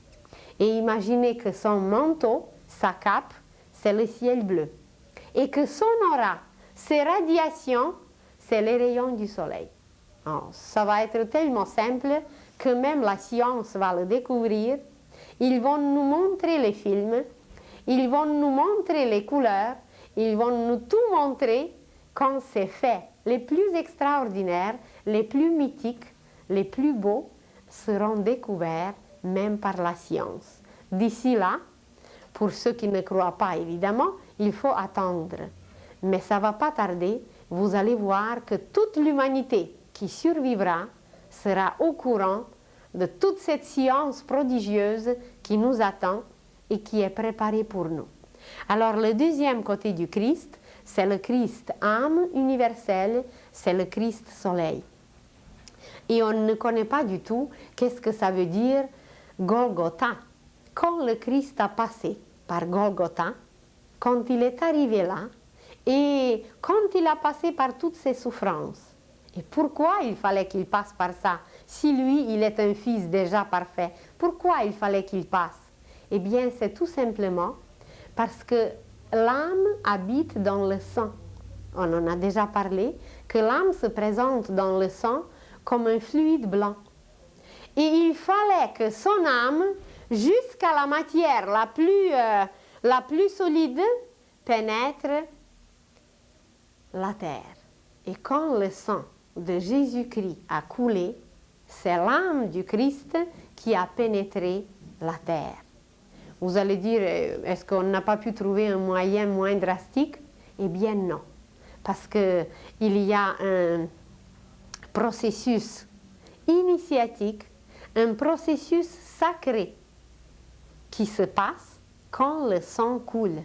Et imaginez que son manteau, sa cape, c'est le ciel bleu. Et que son aura, ses radiations, c'est les rayons du soleil. Alors, ça va être tellement simple que même la science va le découvrir. Ils vont nous montrer les films, ils vont nous montrer les couleurs, ils vont nous tout montrer quand ces faits les plus extraordinaires, les plus mythiques, les plus beaux seront découverts même par la science. D'ici là, pour ceux qui ne croient pas évidemment, il faut attendre. Mais ça ne va pas tarder, vous allez voir que toute l'humanité qui survivra sera au courant de toute cette science prodigieuse qui nous attend et qui est préparée pour nous. Alors le deuxième côté du Christ, c'est le Christ âme universelle, c'est le Christ soleil. Et on ne connaît pas du tout qu'est-ce que ça veut dire Golgotha. Quand le Christ a passé par Golgotha, quand il est arrivé là, et quand il a passé par toutes ces souffrances, et pourquoi il fallait qu'il passe par ça? Si lui, il est un fils déjà parfait, pourquoi il fallait qu'il passe? Eh bien, c'est tout simplement parce que l'âme habite dans le sang. On en a déjà parlé, que l'âme se présente dans le sang comme un fluide blanc. Et il fallait que son âme, jusqu'à la matière la plus solide, pénètre la terre. Et quand le sang de Jésus-Christ a coulé, c'est l'âme du Christ qui a pénétré la terre. Vous allez dire, est-ce qu'on n'a pas pu trouver un moyen moins drastique? Eh bien non, parce qu'il y a un processus initiatique, un processus sacré qui se passe quand le sang coule.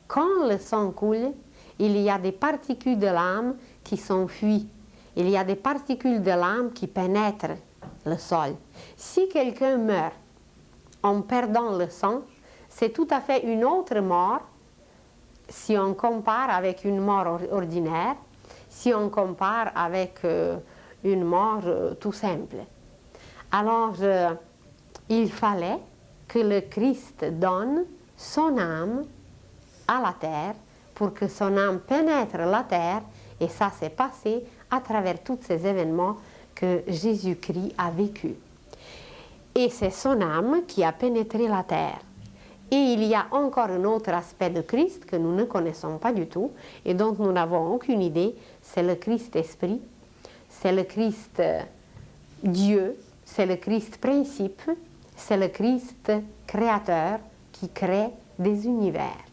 Quand le sang coule, il y a des particules de l'âme qui s'enfuient. Il y a des particules de l'âme qui pénètrent le sol. Si quelqu'un meurt en perdant le sang, c'est tout à fait une autre mort si on compare avec une mort ordinaire, si on compare avec une mort tout simple. Alors, il fallait que le Christ donne son âme à la terre pour que son âme pénètre la terre, et ça s'est passé à travers tous ces événements que Jésus-Christ a vécu. Et c'est son âme qui a pénétré la terre. Et il y a encore un autre aspect de Christ que nous ne connaissons pas du tout et dont nous n'avons aucune idée, c'est le Christ Esprit, c'est le Christ Dieu, c'est le Christ principe, c'est le Christ créateur qui crée des univers.